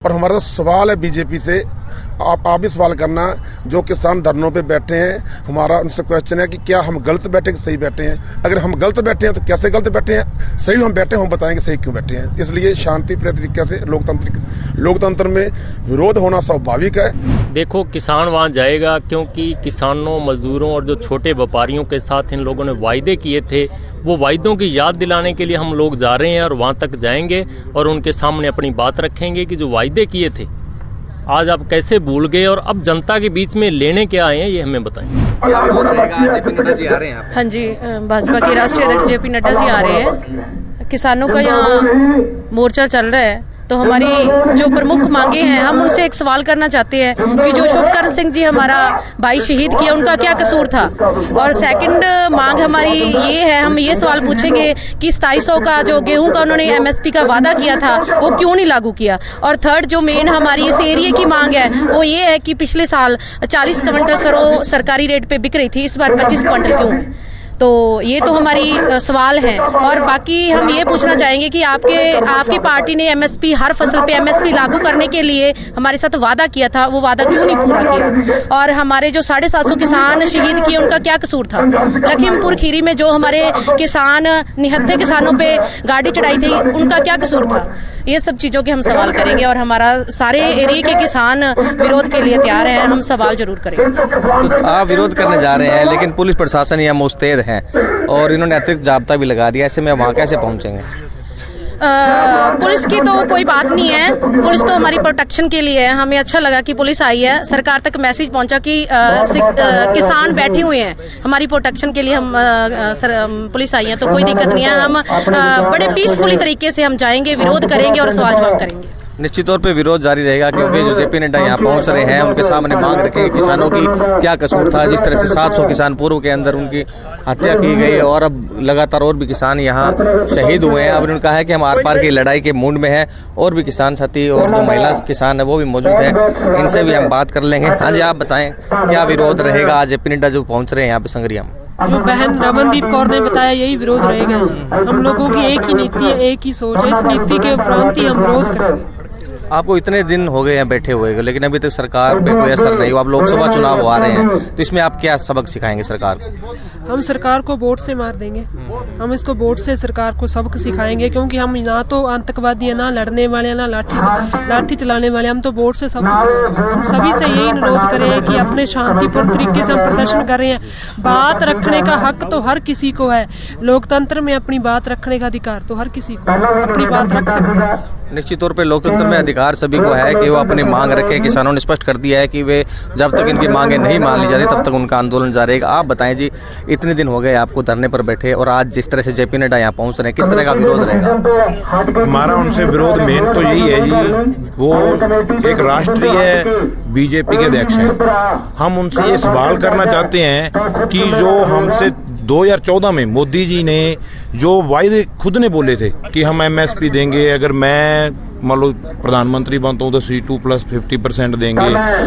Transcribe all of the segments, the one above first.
और हमारा सवाल है बीजेपी से, आप भी सवाल करना, जो किसान धरनों पे बैठे हैं, हमारा उनसे क्वेश्चन है कि क्या हम गलत बैठे कि सही बैठे हैं। अगर हम गलत बैठे हैं तो कैसे गलत बैठे हैं, सही हम बैठे हैं, हम बताएंगे सही क्यों बैठे हैं। इसलिए शांतिप्रिय तरीके से लोकतंत्र में विरोध होना स्वाभाविक है। देखो, किसान वहाँ जाएगा क्योंकि किसानों, मजदूरों और जो छोटे व्यापारियों के साथ इन लोगों ने वायदे किए थे, वो वायदों की याद दिलाने के लिए हम लोग जा रहे हैं और वहाँ तक जाएंगे और उनके सामने अपनी बात रखेंगे कि जो वायदे किए थे आज आप कैसे भूल गए और अब जनता के बीच में लेने क्या आए हैं, ये हमें बताएं। जेपी नड्डा जी आ रहे हैं। हाँ जी, भाजपा के राष्ट्रीय अध्यक्ष जेपी नड्डा जी आ रहे हैं। किसानों का यहाँ मोर्चा चल रहा है, तो हमारी जो प्रमुख मांगे हैं, हम उनसे एक सवाल करना चाहते हैं कि जो शुभकरण सिंह जी हमारा भाई शहीद किया, उनका क्या कसूर था। और सेकंड मांग हमारी ये है, हम ये सवाल पूछेंगे कि 2700 का जो गेहूं का उन्होंने एमएसपी का वादा किया था, वो क्यों नहीं लागू किया। और थर्ड जो मेन हमारी इस एरिया की मांग है, वो ये है कि पिछले साल 40 क्विंटल सरसों सरकारी रेट पे बिक रही थी, इस बार 25 क्विंटल क्यों। तो ये तो हमारी सवाल हैं। और बाकी हम ये पूछना चाहेंगे कि आपकी पार्टी ने एमएसपी, हर फसल पे एमएसपी लागू करने के लिए हमारे साथ वादा किया था, वो वादा क्यों नहीं पूरा किया। और हमारे जो 750 किसान शहीद किए, उनका क्या कसूर था। लखीमपुर खीरी में जो हमारे किसान, निहत्थे किसानों पे गाड़ी चढ़ाई थी, उनका क्या कसूर था। ये सब चीज़ों के हम सवाल करेंगे और हमारा सारे एरिया के किसान विरोध के लिए तैयार हैं, हम सवाल जरूर करेंगे। तो आप विरोध करने जा रहे हैं, लेकिन पुलिस प्रशासन यहाँ मुस्तैद है और इन्होंने अतिरिक्त जाब्ता भी लगा दिया, ऐसे में वहाँ कैसे पहुँचेंगे। पुलिस की तो कोई बात नहीं है, पुलिस तो हमारी प्रोटेक्शन के लिए है। हमें अच्छा लगा कि पुलिस आई है, सरकार तक मैसेज पहुंचा कि किसान बैठे हुए हैं, हमारी प्रोटेक्शन के लिए हम पुलिस आई है, तो कोई दिक्कत नहीं है। हम बड़े पीसफुली तरीके से हम जाएंगे, विरोध करेंगे और सवाल जवाब करेंगे। निश्चित तौर पे विरोध जारी रहेगा, क्योंकि जो जेपी नड्डा यहाँ पहुँच रहे हैं, उनके सामने मांग रखेंगे किसानों की क्या कसूर था। जिस तरह से 700 किसान पूर्व के अंदर उनकी हत्या की गई और अब लगातार और भी किसान यहाँ शहीद हुए हैं। अब उन्होंने कहा है कि हम आर पार की लड़ाई के मूड में हैं, और भी किसान साथी और जो महिला किसान है वो भी मौजूद है, इनसे भी हम बात कर लेंगे। हाँ जी, आप बताएं क्या विरोध रहेगा आज जेपी नड्डा जो पहुँच रहे हैं यहाँ पे संगरिया में। जो बहन रमनदीप कौर ने बताया, यही विरोध रहेगा। हम लोगों की एक ही नीति है, एक ही सोच है, इस नीति के उपरांत ही हम विरोध करेंगे। आपको इतने दिन हो गए हैं बैठे हुए, लेकिन अभी तक सरकार पे कोई असर नहीं हुआ। अब लोकसभा चुनाव आ रहे हैं, तो इसमें आप क्या सबक सिखाएंगे सरकार को। हम सरकार को वोट से मार देंगे, हम इसको वोट से सरकार को सबक सिखाएंगे, क्योंकि हम ना तो आतंकवादी है, ना लड़ने वाले, ना लाठी चलाने वाले, हम तो वोट से सबक सिखाएंगे। हम सभी से यही अनुरोध करें कि अपने शांतिपूर्ण तरीके से हम प्रदर्शन कर रहे हैं। बात रखने का हक तो हर किसी को है, लोकतंत्र में अपनी बात रखने का अधिकार तो हर किसी को अपनी बात रख सकता है। निश्चित तौर पे लोकतंत्र में अधिकार सभी को है कि वो अपनी मांग रखे। किसानों ने स्पष्ट कर दिया है कि वे जब तक इनकी मांगें नहीं मान ली जाती तब तक उनका आंदोलन जारी रहेगा। आप बताएं जी, इतने दिन हो गए आपको धरने पर बैठे, और आज जिस तरह से जेपी नड्डा यहाँ पहुँच रहे हैं, किस तरह का विरोध रहेगा। हमारा उनसे विरोध मेन तो यही है जी, वो एक राष्ट्रीय बीजेपी के अध्यक्ष हैं। हम उनसे ये सवाल करना चाहते हैं कि जो हमसे 2014 में मोदी जी ने जो वायदे खुद ने बोले थे कि हम एमएसपी देंगे, अगर मैं मान लो प्रधानमंत्री बनता हूँ तो C2 प्लस 50% देंगे।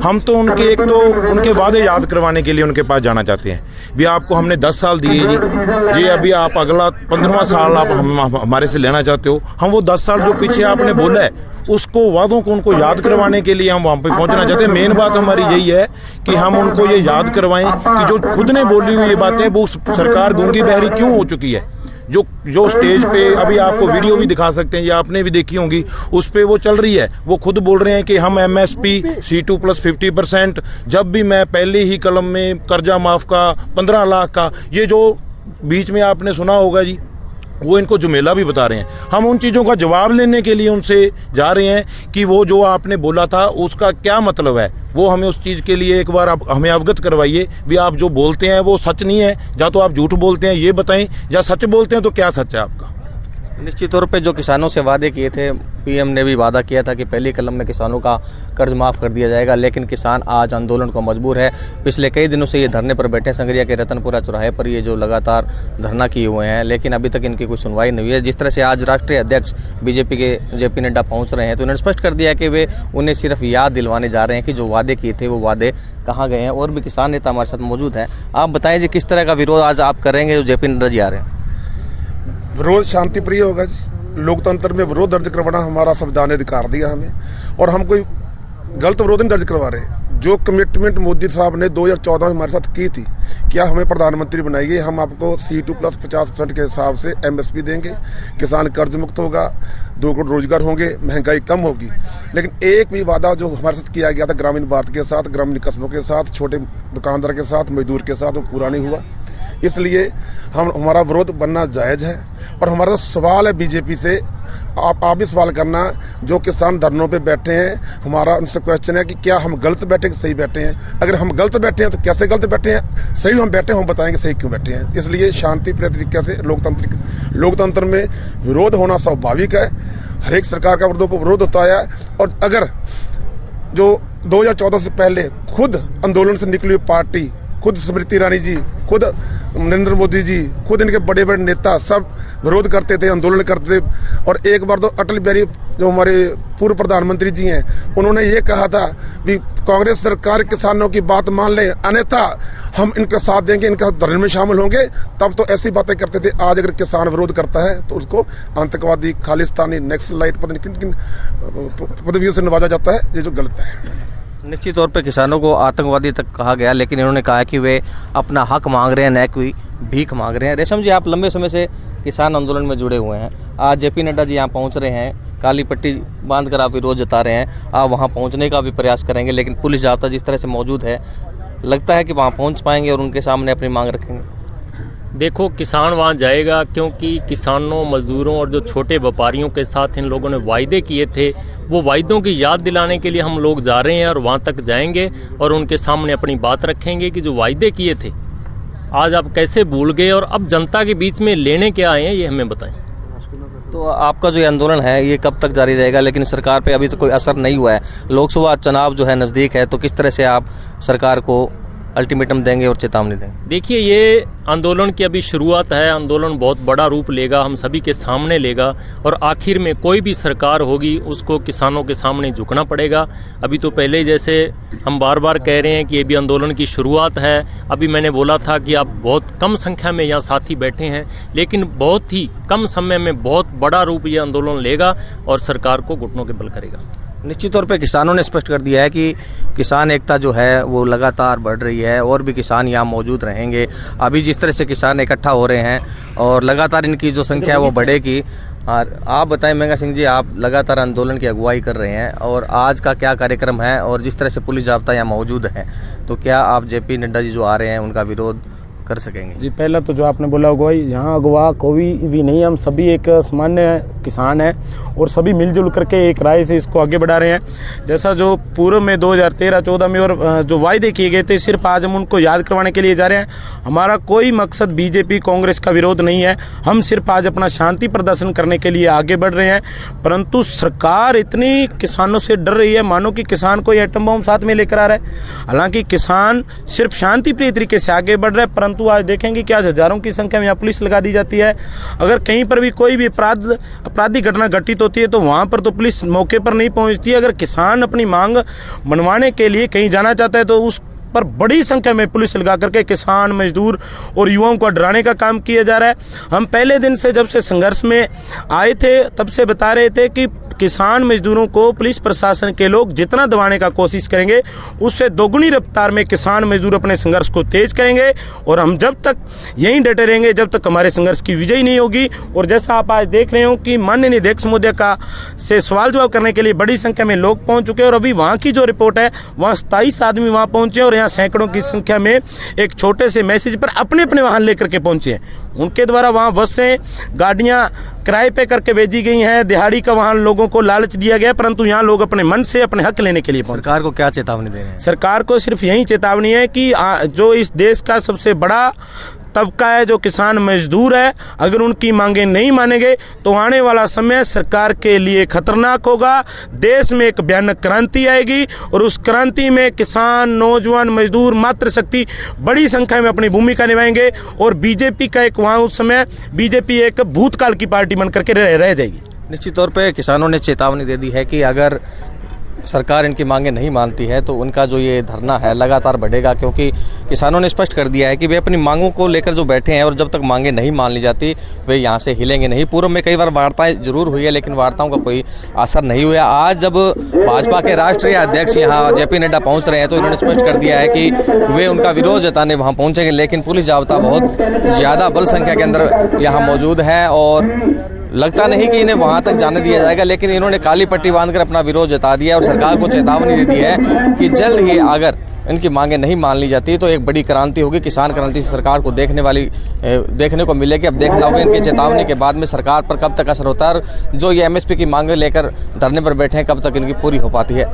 हम तो उनके एक तो उनके वादे याद करवाने के लिए उनके पास जाना चाहते हैं। भी आपको हमने 10 साल दिए जी, अभी आप अगला 15वां साल आप हमारे से लेना चाहते हो। हम वो 10 साल जो पीछे आपने बोला है, उसको वादों को उनको याद करवाने के लिए हम वहाँ पे पहुँचना चाहते हैं। मेन बात हमारी यही है कि हम उनको ये याद करवाएं कि जो खुद ने बोली हुई ये बातें, वो सरकार गूंगी बहरी क्यों हो चुकी है। जो स्टेज पे अभी आपको वीडियो भी दिखा सकते हैं, या आपने भी देखी होंगी, उस पे वो चल रही है। वो खुद बोल रहे हैं कि हम एमएसपी C2 प्लस 50%, जब भी मैं पहले ही कलम में कर्जा माफ का 15 लाख का, ये जो बीच में आपने सुना होगा जी, वो इनको जुमेला भी बता रहे हैं। हम उन चीज़ों का जवाब लेने के लिए उनसे जा रहे हैं कि वो जो आपने बोला था उसका क्या मतलब है। वो हमें उस चीज़ के लिए एक बार आप हमें अवगत करवाइए भी, आप जो बोलते हैं वो सच नहीं है, या तो आप झूठ बोलते हैं ये बताएं, या सच बोलते हैं तो क्या सच है आपका। निश्चित तौर पे जो किसानों से वादे किए थे, पीएम ने भी वादा किया था कि पहली कलम में किसानों का कर्ज माफ़ कर दिया जाएगा, लेकिन किसान आज आंदोलन को मजबूर है। पिछले कई दिनों से ये धरने पर बैठे संगरिया के रतनपुरा चौराहे पर, ये जो लगातार धरना किए हुए हैं, लेकिन अभी तक इनकी कोई सुनवाई नहीं हुई है। जिस तरह से आज राष्ट्रीय अध्यक्ष बीजेपी के जेपी नड्डा पहुँच रहे हैं, तो उन्होंने स्पष्ट कर दिया है कि वे उन्हें सिर्फ याद दिलवाने जा रहे हैं कि जो वादे किए थे वो वादे कहाँ गए हैं। और भी किसान नेता हमारे साथ मौजूद हैं। आप बताएं जी, किस तरह का विरोध आज आप करेंगे जो जेपी नड्डा जी आ रहे हैं। विरोध शांतिप्रिय होगा जी, लोकतंत्र में विरोध दर्ज करवाना हमारा संविधान ने अधिकार दिया हमें, और हम कोई गलत विरोध नहीं दर्ज करवा रहे। जो कमिटमेंट मोदी साहब ने 2014 में हमारे साथ की थी, क्या हमें प्रधानमंत्री बनाइए, हम आपको C2 प्लस 50% के हिसाब से MSP देंगे, किसान कर्ज मुक्त होगा, 2 करोड़ रोजगार होंगे, महंगाई कम होगी। लेकिन एक भी वादा जो हमारे साथ किया गया था ग्रामीण भारत के साथ, ग्रामीण कस्बों के साथ, छोटे दुकानदार के साथ, मजदूर के साथ, वो पूरा नहीं हुआ। इसलिए हमारा विरोध बनना जायज़ है। और हमारा तो सवाल है बीजेपी से, आप भी सवाल करना, जो किसान धरनों पे बैठे हैं, हमारा उनसे क्वेश्चन है कि क्या हम गलत बैठे कि सही बैठे हैं। अगर हम गलत बैठे हैं तो कैसे गलत बैठे हैं, सही हम बैठे हैं हम बताएंगे सही क्यों बैठे हैं। इसलिए शांतिप्रिय तरीके से लोकतंत्र में विरोध होना स्वाभाविक है। हर एक सरकार का विरोध होता है। और अगर जो 2014 से पहले खुद आंदोलन से निकली हुई पार्टी, खुद स्मृति ईरानी जी, खुद नरेंद्र मोदी जी, खुद इनके बड़े बड़े नेता सब विरोध करते थे, आंदोलन करते थे। और एक बार तो अटल बिहारी जो हमारे पूर्व प्रधानमंत्री जी हैं, उन्होंने ये कहा था कि कांग्रेस सरकार किसानों की बात मान ले, अन्यथा हम इनका साथ देंगे, इनका धरने में शामिल होंगे। तब तो ऐसी बातें करते थे। आज अगर किसान विरोध करता है तो उसको आतंकवादी, खालिस्तानी, नक्सलाइट, पता नहीं किन किन पदवियों से नवाजा जाता है, ये जो गलत है। निश्चित तौर पे किसानों को आतंकवादी तक कहा गया, लेकिन इन्होंने कहा कि वे अपना हक मांग रहे हैं, न कोई भीख मांग रहे हैं। रेशम जी, आप लंबे समय से किसान आंदोलन में जुड़े हुए हैं। आज JP नड्डा जी यहाँ पहुँच रहे हैं, काली पट्टी बांध कर आप विरोध जता रहे हैं। आप वहाँ पहुँचने का भी प्रयास करेंगे, लेकिन पुलिस जाब्ता जिस तरह से मौजूद है, लगता है कि वहाँ पहुँच पाएंगे और उनके सामने अपनी मांग रखेंगे? देखो, किसान वहाँ जाएगा क्योंकि किसानों, मजदूरों और जो छोटे व्यापारियों के साथ इन लोगों ने वायदे किए थे, वो वायदों की याद दिलाने के लिए हम लोग जा रहे हैं और वहाँ तक जाएंगे और उनके सामने अपनी बात रखेंगे कि जो वायदे किए थे आज आप कैसे भूल गए और अब जनता के बीच में लेने क्या आए हैं, ये हमें बताएं। तो आपका जो ये आंदोलन है ये कब तक जारी रहेगा? लेकिन सरकार पे अभी तो कोई असर नहीं हुआ है, लोकसभा चुनाव जो है नज़दीक है, तो किस तरह से आप सरकार को अल्टीमेटम देंगे और चेतावनी देंगे? देखिए, ये आंदोलन की अभी शुरुआत है। आंदोलन बहुत बड़ा रूप लेगा, हम सभी के सामने लेगा और आखिर में कोई भी सरकार होगी उसको किसानों के सामने झुकना पड़ेगा। अभी तो पहले जैसे हम बार बार कह रहे हैं कि ये भी आंदोलन की शुरुआत है। अभी मैंने बोला था कि आप बहुत कम संख्या में यहाँ साथी बैठे हैं, लेकिन बहुत ही कम समय में बहुत बड़ा रूप ये आंदोलन लेगा और सरकार को घुटनों के बल करेगा। निश्चित तौर पे किसानों ने स्पष्ट कर दिया है कि किसान एकता जो है वो लगातार बढ़ रही है और भी किसान यहाँ मौजूद रहेंगे। अभी जिस तरह से किसान इकट्ठा हो रहे हैं और लगातार इनकी जो संख्या है वो बढ़ेगी। और आप बताएं मेघा सिंह जी, आप लगातार आंदोलन की अगुवाई कर रहे हैं और आज का क्या कार्यक्रम है, और जिस तरह से पुलिस जाब्ता यहाँ मौजूद है, तो क्या आप JP नड्डा जी जो आ रहे हैं उनका विरोध कर सकेंगे? जी, पहला तो जो आपने बोला अगुवाई, यहाँ अगवा कोई भी नहीं, हम सभी एक सामान्य किसान हैं और सभी मिलजुल करके एक राय से इसको आगे बढ़ा रहे हैं। जैसा जो पूर्व में 2013-14 में और जो वायदे किए गए थे, सिर्फ आज हम उनको याद करवाने के लिए जा रहे हैं। हमारा कोई मकसद बीजेपी कांग्रेस का विरोध नहीं है, हम सिर्फ आज अपना शांति प्रदर्शन करने के लिए आगे बढ़ रहे हैं। परंतु सरकार इतनी किसानों से डर रही है, मानो कि किसान कोई एटम बम साथ में लेकर आ रहा है। हालांकि किसान सिर्फ शांति प्रिय तरीके से आगे बढ़ रहा है, परंतु आज देखेंगे कि आज हजारों की संख्या में यहाँ पुलिस लगा दी जाती है। अगर कहीं पर भी कोई भी आपराधिक घटना घटित होती है तो वहाँ पर तो पुलिस मौके पर नहीं पहुँचती है। अगर किसान अपनी मांग मनवाने के लिए कहीं जाना चाहता है तो उस पर बड़ी संख्या में पुलिस लगा करके किसान, मजदूर और युवाओं को डराने का काम किया जा रहा है। हम पहले दिन से जब से संघर्ष में आए थे तब से बता रहे थे कि किसान मजदूरों को पुलिस प्रशासन के लोग जितना दबाने का कोशिश करेंगे उससे दोगुनी रफ्तार में किसान मजदूर अपने संघर्ष को तेज करेंगे और हम जब तक यहीं डटे रहेंगे जब तक हमारे संघर्ष की विजय नहीं होगी। और जैसा आप आज देख रहे हो कि माननीय अध्यक्ष महोदय का से सवाल जवाब करने के लिए बड़ी संख्या में लोग पहुंच चुके हैं और अभी वहाँ की जो रिपोर्ट है वहाँ 27 आदमी वहाँ पहुंचे और यहाँ सैकड़ों की संख्या में एक छोटे से मैसेज पर अपने अपने वाहन लेकर के पहुंचे हैं। उनके द्वारा वहाँ बसें, गाड़ियाँ किराए पे करके भेजी गई हैं, दिहाड़ी का वाहन लोगों को लालच दिया गया, परंतु यहाँ लोग अपने मन से अपने हक लेने के लिए पहुंचे। सरकार को क्या चेतावनी दे रहे हैं? सरकार को सिर्फ यही चेतावनी है कि जो इस देश का सबसे बड़ा तबका है, जो किसान मजदूर है, अगर उनकी मांगे नहीं मानेंगे तो आने वाला समय सरकार के लिए खतरनाक होगा। देश में एक भयानक क्रांति आएगी और उस क्रांति में किसान, नौजवान, मजदूर, मातृशक्ति बड़ी संख्या में अपनी भूमिका निभाएंगे और बीजेपी का एक वहाँ उस समय बीजेपी एक भूतकाल की पार्टी बन करके रह जाएगी। निश्चित तौर पे किसानों ने चेतावनी दे दी है कि अगर सरकार इनकी मांगे नहीं मानती है तो उनका जो ये धरना है लगातार बढ़ेगा, क्योंकि किसानों ने स्पष्ट कर दिया है कि वे अपनी मांगों को लेकर जो बैठे हैं और जब तक मांगे नहीं मान ली जाती वे यहाँ से हिलेंगे नहीं। पूर्व में कई बार वार्ताएं जरूर हुई है लेकिन वार्ताओं का कोई असर नहीं हुआ। आज जब भाजपा के राष्ट्रीय अध्यक्ष यहाँ जेपी नड्डा पहुँच रहे हैं तो इन्होंने स्पष्ट कर दिया है कि वे उनका विरोध जताने वहाँ पहुँचेंगे, लेकिन पुलिस जाब्ता बहुत ज़्यादा बल संख्या के अंदर यहाँ मौजूद है और लगता नहीं कि इन्हें वहां तक जाने दिया जाएगा। लेकिन इन्होंने काली पट्टी बांधकर अपना विरोध जता दिया और सरकार को चेतावनी दे दी है कि जल्द ही अगर इनकी मांगे नहीं मान ली जाती तो एक बड़ी क्रांति होगी, किसान क्रांति सरकार को देखने को मिलेगी। अब देखना होगा इनकी चेतावनी के बाद में सरकार पर कब तक असर होता है और जो ये एमएसपी की मांगे लेकर धरने पर बैठे हैं कब तक इनकी पूरी हो पाती है।